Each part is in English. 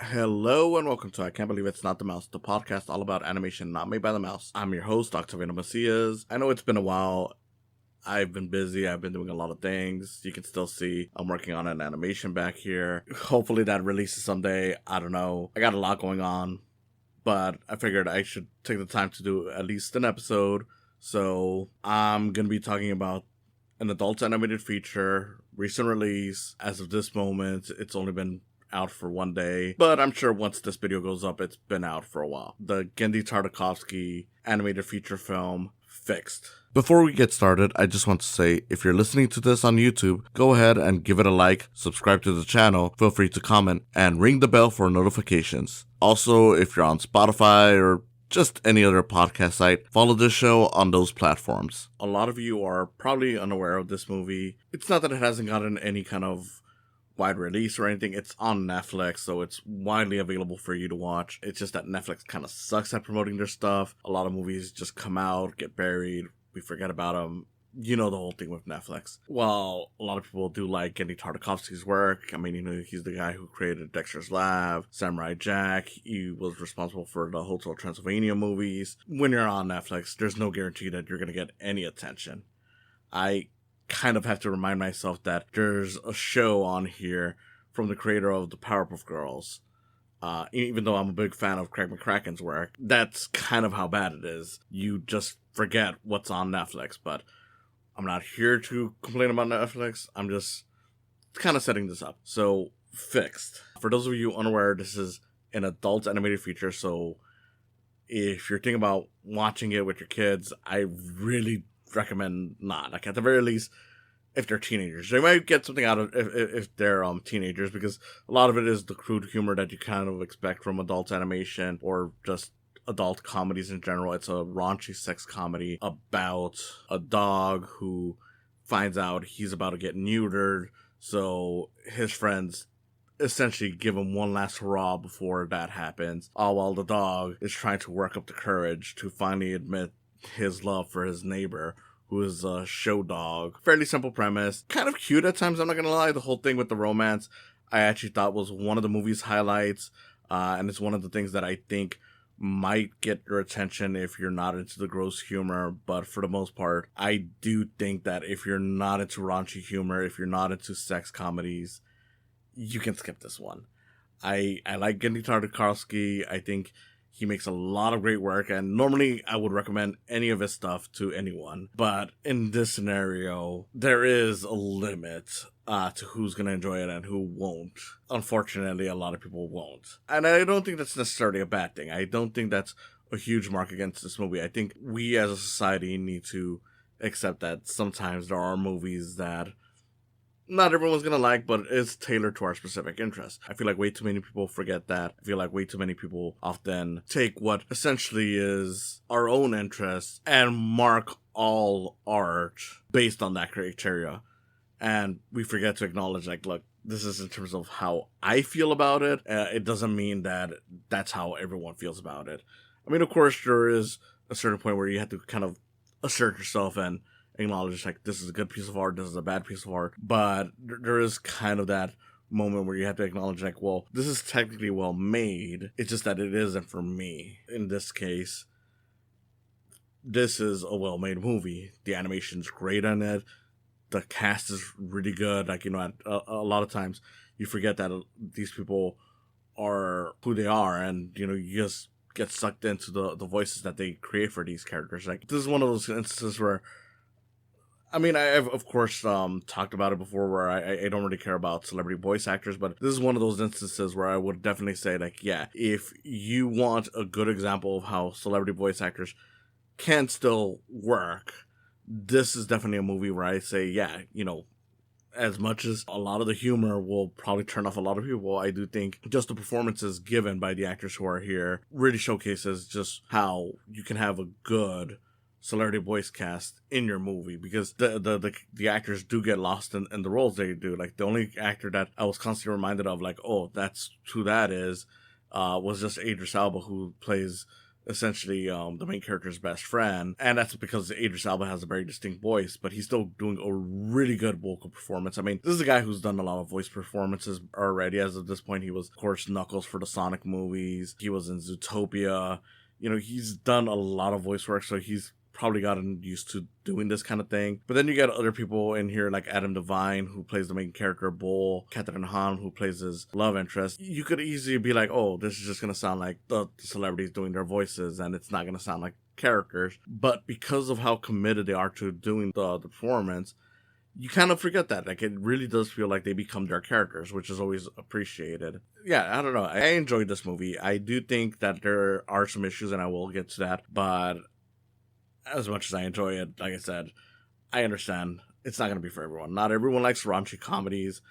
Hello and welcome to I Can't Believe It's Not the Mouse, the podcast all about animation not made by the mouse. I'm your host, Octaviano Macias. I know it's been a while. I've been busy. I've been doing a lot of things. You can still see I'm working on an animation back here. Hopefully that releases someday. I don't know. I got a lot going on, but I figured I should take the time to do at least an episode. So I'm going to be talking about an adult animated feature, recent release. As of this moment, it's only been out for one day, but I'm sure once this video goes up, it's been out for a while. The Genndy Tartakovsky animated feature film, Fixed. Before we get started, I just want to say, if you're listening to this on YouTube, go ahead and give it a like, subscribe to the channel, feel free to comment, and ring the bell for notifications. Also, if you're on Spotify or just any other podcast site, follow this show on those platforms. A lot of you are probably unaware of this movie. It's not that it hasn't gotten any kind of wide release or anything. It's on Netflix, so it's widely available for you to watch. It's just that Netflix kind of sucks at promoting their stuff. A lot of movies just come out, get buried, we forget about them. You know the whole thing with Netflix. While a lot of people do like Genndy Tartakovsky's work, I mean, he's the guy who created Dexter's Lab, Samurai Jack. He was responsible for the Hotel Transylvania movies. When you're on Netflix, there's no guarantee that you're going to get any attention. I kind of have to remind myself that there's a show on here from the creator of the Powerpuff Girls. Even though I'm a big fan of Craig McCracken's work, that's kind of how bad it is. You just forget what's on Netflix, but I'm not here to complain about Netflix. I'm just kind of setting this up. So, Fixed. For those of you unaware, this is an adult animated feature, so if you're thinking about watching it with your kids, I really recommend not. Like, at the very least, if they're teenagers, they might get something out of if they're teenagers, because a lot of it is the crude humor that you kind of expect from adult animation or just adult comedies in general. It's a raunchy sex comedy about a dog who finds out he's about to get neutered, so his friends essentially give him one last hurrah before that happens, all while the dog is trying to work up the courage to finally admit his love for his neighbor, who is a show dog. Fairly simple premise. Kind of cute at times, I'm not gonna lie. The whole thing with the romance, I actually thought was one of the movie's highlights. And it's one of the things that I think might get your attention if you're not into the gross humor. But for the most part, I do think that if you're not into raunchy humor, if you're not into sex comedies, you can skip this one. I like Genndy Tartakovsky. I think he makes a lot of great work, and normally I would recommend any of his stuff to anyone. But in this scenario, there is a limit to who's going to enjoy it and who won't. Unfortunately, a lot of people won't. And I don't think that's necessarily a bad thing. I don't think that's a huge mark against this movie. I think we as a society need to accept that sometimes there are movies that not everyone's gonna like, but it's tailored to our specific interests. I feel like way too many people forget that. I feel like way too many people often take what essentially is our own interests and mark all art based on that criteria. And we forget to acknowledge, like, look, this is in terms of how I feel about it. It doesn't mean that that's how everyone feels about it. I mean, of course, there is a certain point where you have to kind of assert yourself and acknowledge, like, this is a good piece of art, this is a bad piece of art, but there is kind of that moment where you have to acknowledge, like, well, this is technically well made, it's just that it isn't for me. In this case, this is a well-made movie. The animation's great on it, the cast is really good. Like, you know, a lot of times you forget that these people are who they are, and, you know, you just get sucked into the voices that they create for these characters. Like, this is one of those instances where, I mean, I've, of course, talked about it before, where I don't really care about celebrity voice actors, but this is one of those instances where I would definitely say, like, yeah, if you want a good example of how celebrity voice actors can still work, this is definitely a movie where I say, yeah, you know, as much as a lot of the humor will probably turn off a lot of people, I do think just the performances given by the actors who are here really showcases just how you can have a good celebrity voice cast in your movie, because the actors do get lost in the roles they do. Like, the only actor that I was constantly reminded of, like, oh, that's who that is, was just Idris Elba, who plays essentially the main character's best friend, and that's because Idris Elba has a very distinct voice, but he's still doing a really good vocal performance. I mean, this is a guy who's done a lot of voice performances already. As of this point, he was, of course, Knuckles for the Sonic movies. He was in Zootopia. He's done a lot of voice work, so he's probably gotten used to doing this kind of thing. But then you get other people in here like Adam Devine, who plays the main character Bull, Catherine Hahn, who plays his love interest. You could easily be like, oh, this is just going to sound like the celebrities doing their voices, and it's not going to sound like characters. But because of how committed they are to doing the performance, you kind of forget that. Like, it really does feel like they become their characters, which is always appreciated. Yeah, I don't know. I enjoyed this movie. I do think that there are some issues, and I will get to that. But as much as I enjoy it, like I said, I understand it's not going to be for everyone. Not everyone likes raunchy comedies.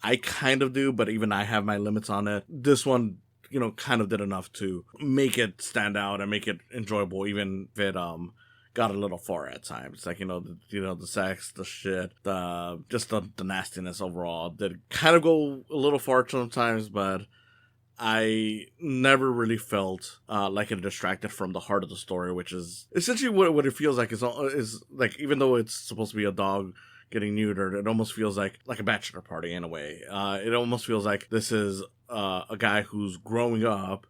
I kind of do, but even I have my limits on it. This one, kind of did enough to make it stand out and make it enjoyable, even if it got a little far at times. Like, the sex, the shit, the nastiness overall did kind of go a little far sometimes, but I never really felt like it distracted from the heart of the story, which is essentially what it feels like. Is like, even though it's supposed to be a dog getting neutered, it almost feels like a bachelor party in a way. It almost feels like this is a guy who's growing up,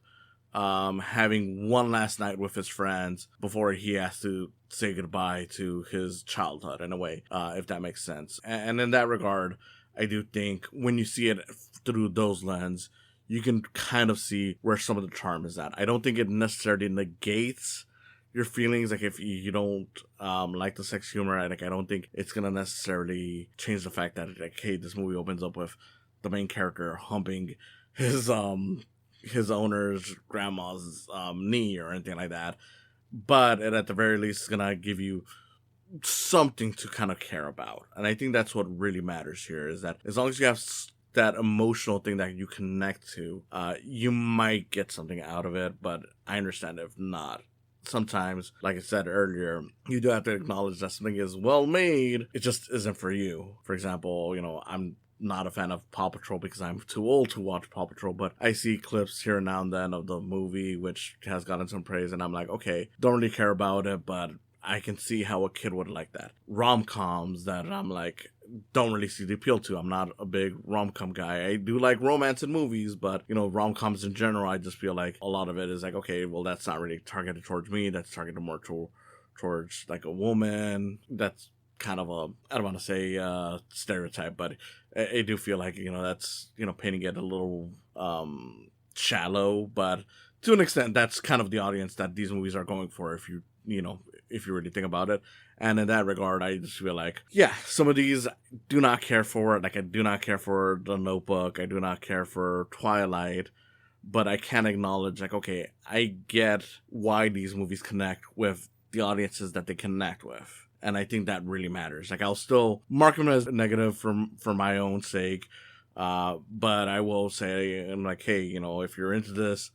having one last night with his friends before he has to say goodbye to his childhood in a way, if that makes sense. And in that regard, I do think when you see it through those lenses, you can kind of see where some of the charm is at. I don't think it necessarily negates your feelings. Like, if you don't like the sex humor, like, I don't think it's gonna necessarily change the fact that, like, hey, this movie opens up with the main character humping his owner's grandma's knee or anything like that. But at the very least, it's gonna give you something to kind of care about. And I think that's what really matters here, is that as long as you have that emotional thing that you connect to, you might get something out of it. But I understand if not. Sometimes, like I said earlier, you do have to acknowledge that something is well made, it just isn't for you. For example, I'm not a fan of Paw Patrol because I'm too old to watch Paw Patrol, but I see clips here and now and then of the movie, which has gotten some praise, and I'm like, okay, don't really care about it, but I can see how a kid would like that. Rom-coms that I'm like, don't really see the appeal to. I'm not a big rom-com guy. I do like romance in movies, but, rom-coms in general, I just feel like a lot of it is like, okay, well, that's not really targeted towards me. That's targeted more towards like a woman. That's kind of I don't want to say stereotype, but I do feel like, that's, painting it a little shallow, but to an extent, that's kind of the audience that these movies are going for, if you really think about it. And in that regard, I just feel like, yeah, some of these do not care for. Like, I do not care for The Notebook. I do not care for Twilight. But I can acknowledge, like, okay, I get why these movies connect with the audiences that they connect with. And I think that really matters. Like, I'll still mark them as negative for my own sake. But I will say, I'm like, hey, if you're into this,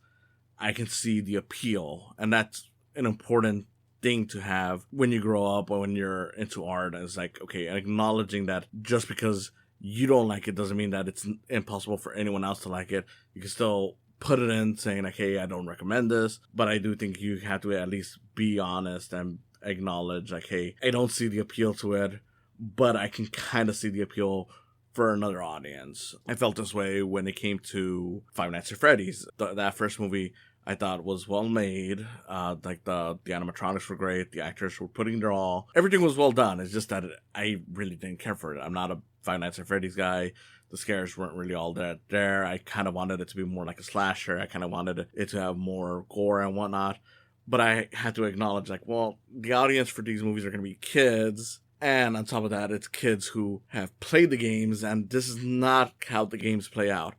I can see the appeal. And that's an important thing to have when you grow up or when you're into art. It's like, okay, acknowledging that just because you don't like it doesn't mean that it's impossible for anyone else to like it. You can still put it in saying like, hey, I don't recommend this, but I do think you have to at least be honest and acknowledge like, hey, I don't see the appeal to it, but I can kind of see the appeal for another audience. I felt this way when it came to Five Nights at Freddy's. That first movie I thought was well made. Like the animatronics were great. The actors were putting their all. Everything was well done. It's just that I really didn't care for it. I'm not a Five Nights at Freddy's guy. The scares weren't really all that there. I kind of wanted it to be more like a slasher. I kind of wanted it to have more gore and whatnot. But I had to acknowledge, like, well, the audience for these movies are going to be kids. And on top of that, it's kids who have played the games, and this is not how the games play out.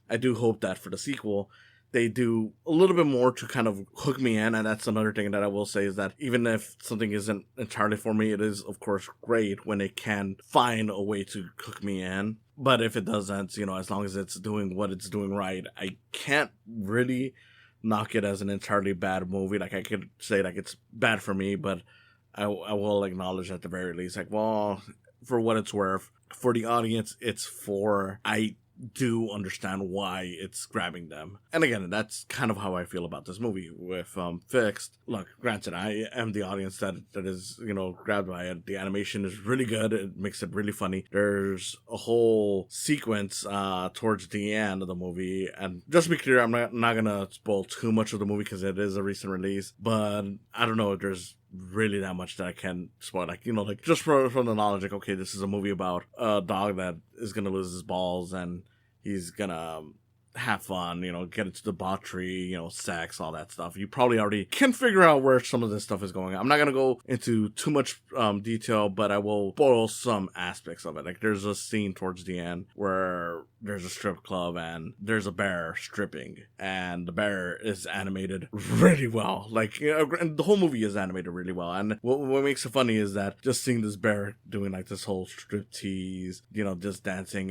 I do hope that for the sequel, they do a little bit more to kind of hook me in. And that's another thing that I will say, is that even if something isn't entirely for me, it is, of course, great when it can find a way to hook me in. But if it doesn't, as long as it's doing what it's doing right, I can't really knock it as an entirely bad movie. Like, I could say, like, it's bad for me, but I will acknowledge at the very least, like, well, for what it's worth, for the audience it's for, I do understand why it's grabbing them. And again, that's kind of how I feel about this movie with Fixed. Look, granted, I am the audience that is, grabbed by it. The animation is really good. It makes it really funny. There's a whole sequence towards the end of the movie. And just to be clear, I'm not going to spoil too much of the movie because it is a recent release. But I don't know if there's really that much that I can spoil. Just from the knowledge, okay, this is a movie about a dog that is going to lose his balls and he's gonna have fun, get into debauchery, sex, all that stuff. You probably already can figure out where some of this stuff is going. I'm not gonna go into too much detail, but I will spoil some aspects of it. Like, there's a scene towards the end where there's a strip club and there's a bear stripping, and the bear is animated really well. And the whole movie is animated really well. And what makes it funny is that just seeing this bear doing like this whole strip tease, just dancing,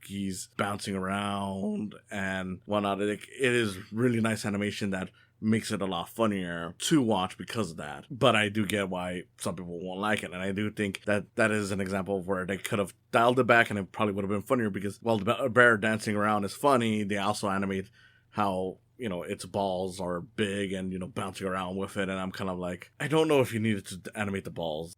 he's bouncing around and whatnot. It is really nice animation that makes it a lot funnier to watch because of that. But I do get why some people won't like it, and I do think that is an example of where they could have dialed it back and it probably would have been funnier, because while the bear dancing around is funny, they also animate how its balls are big and bouncing around with it, and I'm kind of like, I don't know if you needed to animate the balls.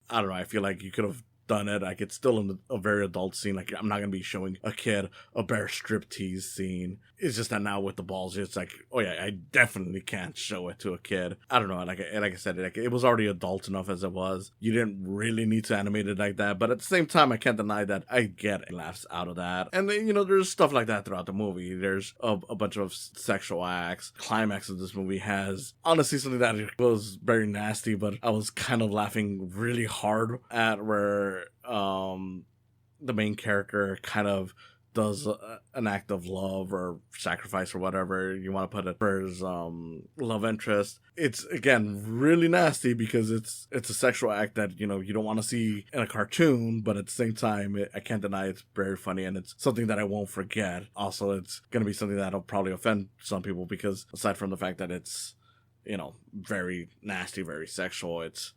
I don't know, I feel like you could have done it. Like, it's still in a very adult scene. Like, I'm not gonna be showing a kid a bear striptease scene. It's just that now with the balls, it's like, oh yeah, I definitely can't show it to a kid. I don't know. Like I said, it was already adult enough as it was. You didn't really need to animate it like that. But at the same time, I can't deny that I get laughs out of that. And then, there's stuff like that throughout the movie. There's a bunch of sexual acts. Climax of this movie has honestly something that was very nasty, but I was kind of laughing really hard at, where the main character kind of does an act of love or sacrifice or whatever you want to put it for his love interest. It's, again, really nasty because it's a sexual act that you don't want to see in a cartoon, but at the same time, I can't deny it's very funny, and it's something that I won't forget. Also, it's gonna be something that'll probably offend some people, because aside from the fact that it's very nasty, very sexual, it's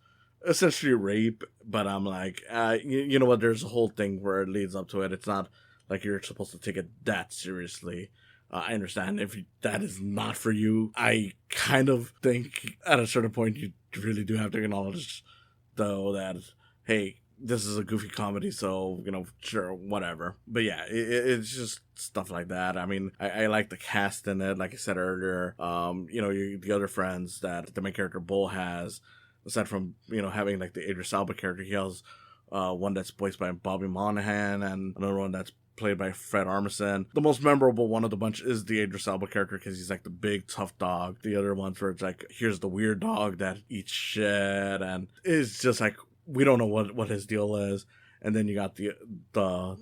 essentially rape. But I'm like, you know what, there's a whole thing where it leads up to it. It's not like you're supposed to take it that seriously. I understand if that is not for you. I kind of think at a certain point you really do have to acknowledge, though, that, hey, this is a goofy comedy, so, sure, whatever. But yeah, it's just stuff like that. I mean, I like the cast in it, like I said earlier. The other friends that the main character Bull has, aside from, having like the Idris Elba character, he has one that's voiced by Bobby Monahan and another one that's played by Fred Armisen. The most memorable one of the bunch is the Idris Elba character, because he's like the big tough dog. The other ones where it's like, here's the weird dog that eats shit, and it's just like, we don't know what his deal is. And then you got the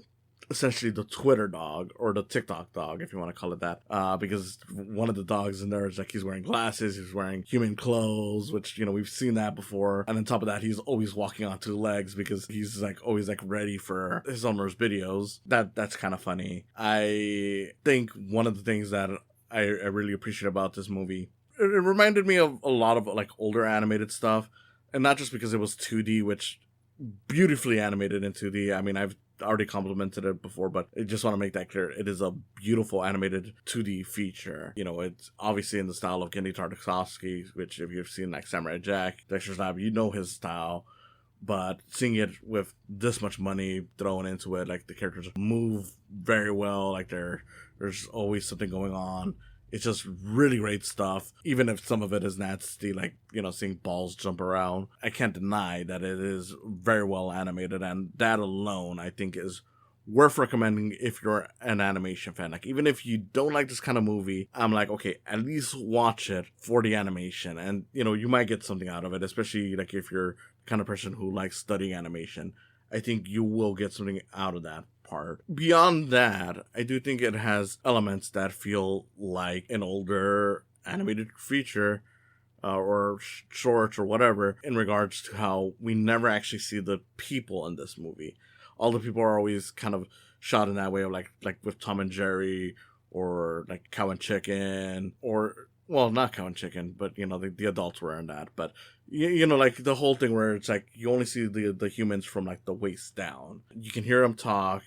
essentially the Twitter dog, or the TikTok dog, if you want to call it that, because one of the dogs in there is like, he's wearing glasses, he's wearing human clothes, which, we've seen that before. And on top of that, he's always walking on two legs, because he's like always like ready for his owner's videos. That's kind of funny. I think one of the things that I really appreciate about this movie, it reminded me of a lot of like older animated stuff, and not just because it was 2D, which beautifully animated in 2D. I mean, I've already complimented it before, but I just want to make that clear. It is a beautiful animated 2D feature. It's obviously in the style of Genndy Tartakovsky, which, if you've seen like Samurai Jack, Dexter's Lab, his style. But seeing it with this much money thrown into it, like, the characters move very well, like there's always something going on. It's just really great stuff. Even if some of it is nasty, like, seeing balls jump around, I can't deny that it is very well animated, and that alone, I think, is worth recommending if you're an animation fan. Like, even if you don't like this kind of movie, I'm like, okay, at least watch it for the animation, and, you might get something out of it, especially, like, if you're the kind of person who likes studying animation. I think you will get something out of that part. Beyond that, I do think it has elements that feel like an older animated feature, or shorts or whatever, in regards to how we never actually see the people in this movie. All the people are always kind of shot in that way of like with Tom and Jerry, or like Cow and Chicken, or well, not Cow and Chicken, but you know the adults were in that. But you know, like the whole thing where it's like you only see the humans from like the waist down. You can hear them talk,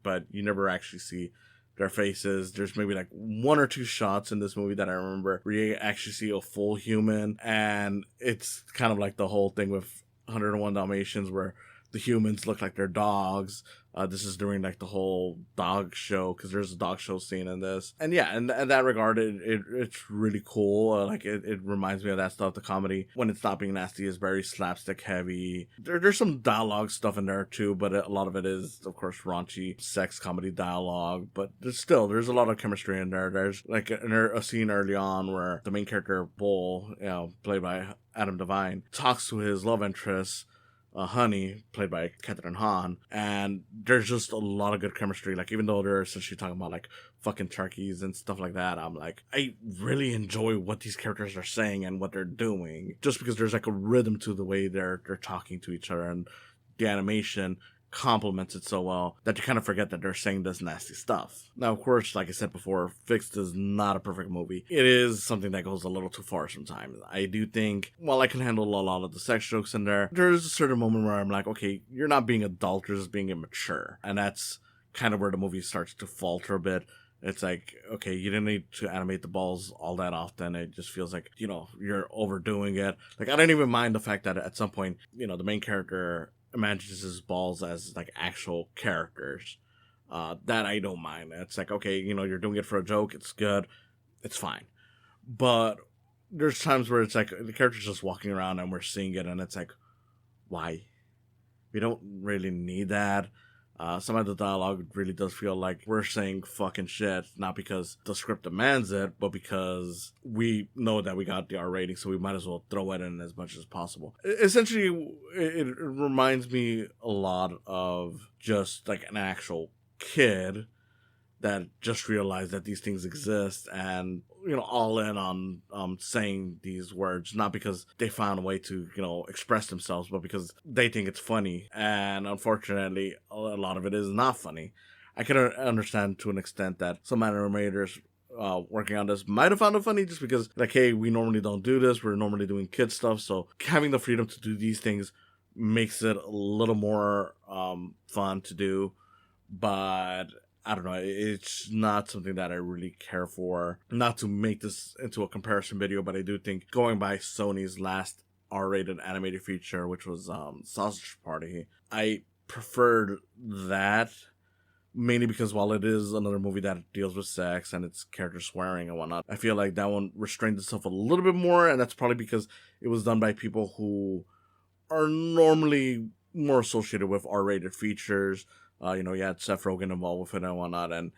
but you never actually see their faces. There's maybe like one or two shots in this movie that I remember where you actually see a full human, and it's kind of like the whole thing with 101 Dalmatians where the humans look like they're dogs. This is during like the whole dog show, because there's a dog show scene in this. And yeah, in that regard, it's really cool. Like it reminds me of that stuff. The comedy, when it's not being nasty, is very slapstick heavy. There's some dialogue stuff in there too, but a lot of it is, of course, raunchy sex comedy dialogue. But there's a lot of chemistry in there. There's like a scene early on where the main character, Bull, you know, played by Adam Devine, talks to his love interest, Honey, played by Kathryn Hahn, and there's just a lot of good chemistry. Like, even though they're essentially talking about like fucking turkeys and stuff like that, I'm like, I really enjoy what these characters are saying and what they're doing, just because there's like a rhythm to the way they're talking to each other, and the animation complements it so well that you kind of forget that they're saying this nasty stuff. Now, of course, like I said before, Fixed is not a perfect movie. It is something that goes a little too far sometimes. I do think, while I can handle a lot of the sex jokes in there's a certain moment where I'm like, okay, you're not being adult, you're just being immature. And that's kind of where the movie starts to falter a bit. It's like, okay, you didn't need to animate the balls all that often. It just feels like, you know, you're overdoing it. Like, I don't even mind the fact that at some point, you know, the main character imagines his balls as like actual characters. That I don't mind. It's like, okay, you know, you're doing it for a joke, it's good, it's fine. But there's times where it's like the character's just walking around and we're seeing it, and it's like, why? We don't really need that. Some of the dialogue really does feel like we're saying fucking shit, not because the script demands it, but because we know that we got the R rating, so we might as well throw it in as much as possible. Essentially, it reminds me a lot of just like an actual kid that just realized that these things exist, and you know, all in on saying these words, not because they found a way to, you know, express themselves, but because they think it's funny. And unfortunately, a lot of it is not funny. I can understand to an extent that some animators working on this might have found it funny, just because like, hey, we normally don't do this, we're normally doing kid stuff, so having the freedom to do these things makes it a little more fun to do. But I don't know, it's not something that I really care for. Not to make this into a comparison video, but I do think, going by Sony's last R-rated animated feature, which was Sausage Party, I preferred that, mainly because while it is another movie that deals with sex and it's character swearing and whatnot, I feel like that one restrained itself a little bit more, and that's probably because it was done by people who are normally more associated with R-rated features. You know, you had Seth Rogen involved with it and whatnot, and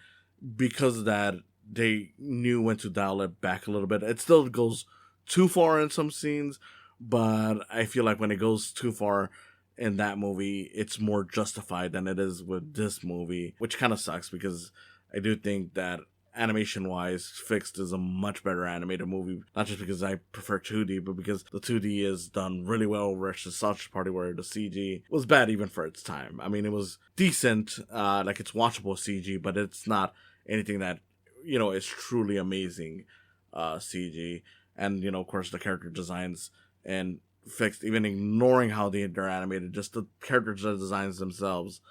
because of that, they knew when to dial it back a little bit. It still goes too far in some scenes, but I feel like when it goes too far in that movie, it's more justified than it is with this movie, which kind of sucks, because I do think that animation-wise, Fixed is a much better animated movie. Not just because I prefer 2D, but because the 2D is done really well versus Sausage Party, where the CG was bad even for its time. I mean, it was decent, like it's watchable CG, but it's not anything that, you know, is truly amazing CG. And, you know, of course, the character designs and Fixed, even ignoring how they're animated, just the character designs themselves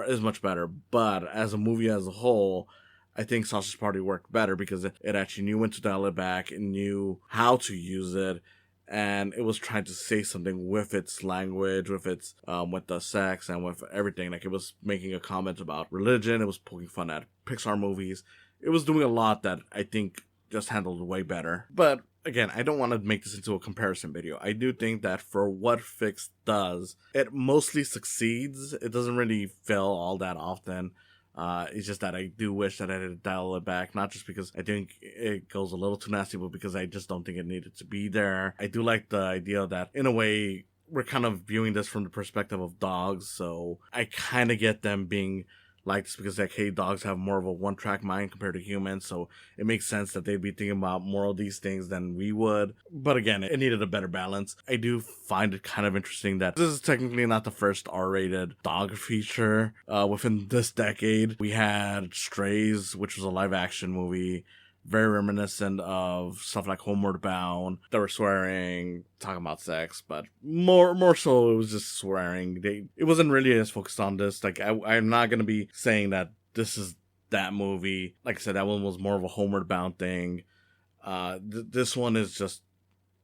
is much better. But as a movie as a whole, I think Sausage Party worked better because it actually knew when to dial it back, and knew how to use it, and it was trying to say something with its language, with its with the sex, and with everything. Like, it was making a comment about religion, it was poking fun at Pixar movies. It was doing a lot that I think just handled way better. But again, I don't want to make this into a comparison video. I do think that for what Fixed does, it mostly succeeds. It doesn't really fail all that often. It's just that I do wish that I had dial it back, not just because I think it goes a little too nasty, but because I just don't think it needed to be there. I do like the idea that, in a way, we're kind of viewing this from the perspective of dogs, so I kind of get them being like this because, like, hey, dogs have more of a one-track mind compared to humans, so it makes sense that they'd be thinking about more of these things than we would. But again, it needed a better balance. I do find it kind of interesting that this is technically not the first R-rated dog feature within this decade. We had Strays, which was a live-action movie, very reminiscent of stuff like Homeward Bound. They were swearing, talking about sex, but more so it was just swearing. It wasn't really as focused on this. Like, I'm not gonna be saying that this is that movie. Like I said, that one was more of a Homeward Bound thing. This one is just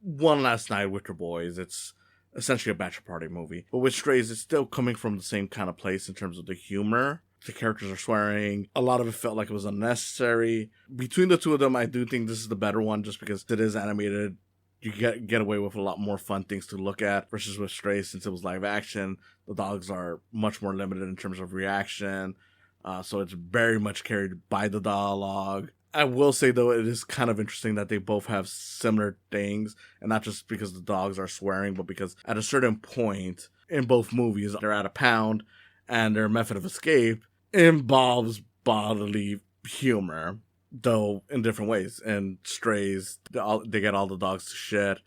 one last night with your boys. It's essentially a bachelor party movie. But with Strays, it's still coming from the same kind of place in terms of the humor. The characters are swearing. A lot of it felt like it was unnecessary. Between the two of them, I do think this is the better one just because it is animated. You get away with a lot more fun things to look at versus with Stray, since it was live action. The dogs are much more limited in terms of reaction. So it's very much carried by the dialogue. I will say, though, it is kind of interesting that they both have similar things, and not just because the dogs are swearing, but because at a certain point in both movies, they're at a pound, and their method of escape involves bodily humor, though in different ways. And Strays, they get all the dogs to shit.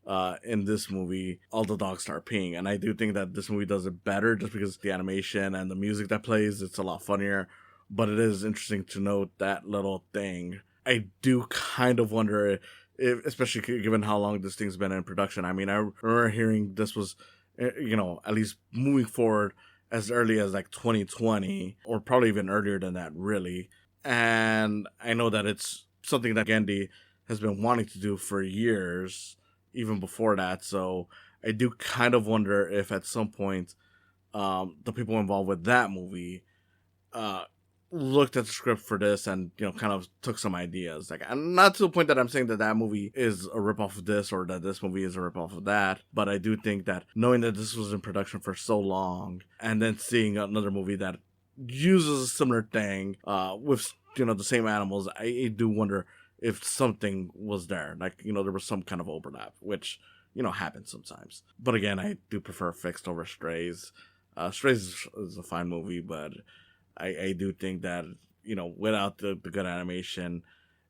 In this movie, all the dogs start peeing, and I do think that this movie does it better just because the animation and the music that plays, it's a lot funnier. But it is interesting to note that little thing. I do kind of wonder if, especially given how long this thing's been in production. I mean, I remember hearing this was, at least moving forward as early as like 2020, or probably even earlier than that, really. And I know that it's something that Genndy has been wanting to do for years, even before that. So I do kind of wonder if at some point the people involved with that movie looked at the script for this and, kind of took some ideas. Like, I'm not to the point that I'm saying that movie is a ripoff of this or that this movie is a ripoff of that, but I do think that knowing that this was in production for so long and then seeing another movie that uses a similar thing with, the same animals, I do wonder if something was there. Like, there was some kind of overlap, which, happens sometimes. But again, I do prefer Fixed over Strays. Strays is a fine movie, but I do think that, without the good animation,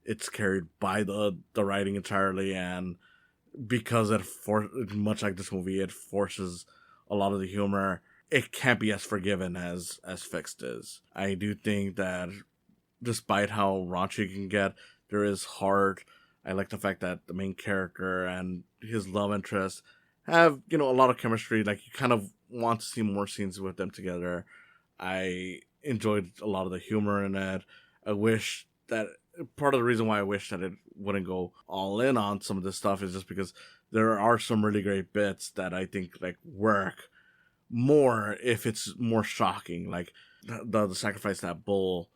it's carried by the writing entirely, and because much like this movie, it forces a lot of the humor. It can't be as forgiven as Fixed is. I do think that despite how raunchy it can get, there is heart. I like the fact that the main character and his love interest have, a lot of chemistry. Like, you kind of want to see more scenes with them together. I enjoyed a lot of the humor in it. I wish that part of the reason why I wish that it wouldn't go all in on some of this stuff is just because there are some really great bits that I think like work more if it's more shocking. Like the sacrifice that Bull,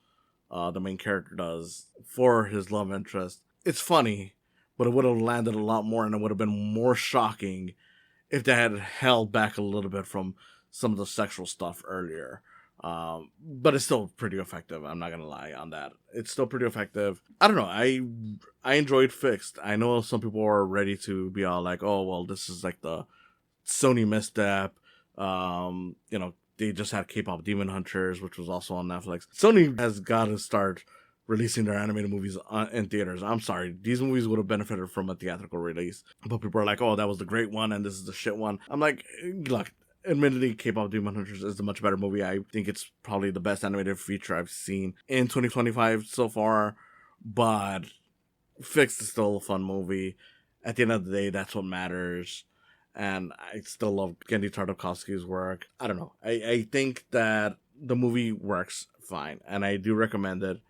the main character, does for his love interest. It's funny, but it would have landed a lot more and it would have been more shocking if they had held back a little bit from some of the sexual stuff earlier. But it's still pretty effective. I'm not gonna lie on that. It's still pretty effective. I don't know. I enjoyed Fixed. I know some people are ready to be all like, oh, well, this is like the Sony misstep. They just had K-pop Demon Hunters, which was also on Netflix. Sony has got to start releasing their animated movies in theaters. I'm sorry. These movies would have benefited from a theatrical release. But people are like, oh, that was the great one and this is the shit one. I'm like, look, admittedly, K-pop Demon Hunters is a much better movie. I think it's probably the best animated feature I've seen in 2025 so far. But Fixed is still a fun movie. At the end of the day, that's what matters. And I still love Genndy Tartakovsky's work. I don't know. I think that the movie works fine. And I do recommend it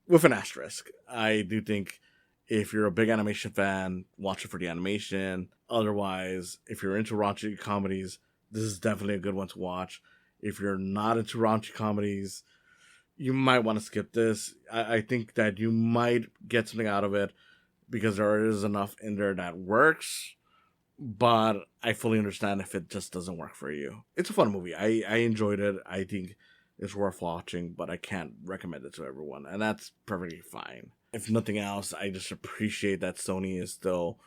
with an asterisk. I do think if you're a big animation fan, watch it for the animation. Otherwise, if you're into raunchy comedies, this is definitely a good one to watch. If you're not into raunchy comedies, you might want to skip this. I think that you might get something out of it because there is enough in there that works. But I fully understand if it just doesn't work for you. It's a fun movie. I enjoyed it. I think it's worth watching, but I can't recommend it to everyone. And that's perfectly fine. If nothing else, I just appreciate that Sony is still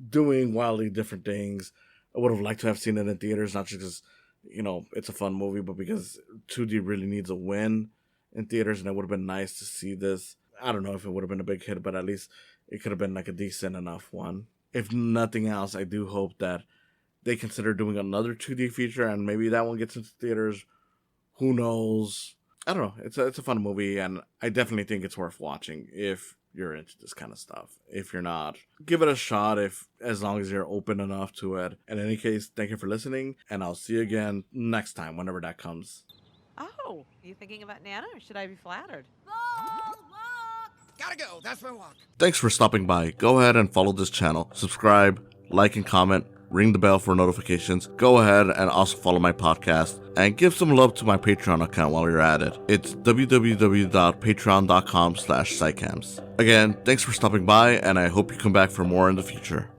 doing wildly different things. I would have liked to have seen it in theaters, not just because, it's a fun movie, but because 2D really needs a win in theaters, and it would have been nice to see this. I don't know if it would have been a big hit, but at least it could have been like a decent enough one. If nothing else, I do hope that they consider doing another 2D feature, and maybe that one gets into theaters. Who knows? I don't know. It's a fun movie, and I definitely think it's worth watching if you're into this kind of stuff. If you're not, give it a shot, as long as you're open enough to it. In any case, thank you for listening, and I'll see you again next time, whenever that comes. Oh, you thinking about Nana, or should I be flattered? Gotta go, that's my walk. Thanks for stopping by. Go ahead and follow this channel. Subscribe, like, and comment. Ring the bell for notifications. Go ahead and also follow my podcast and give some love to my Patreon account while you're at it. It's www.patreon.com/psychcams. Again, thanks for stopping by, and I hope you come back for more in the future.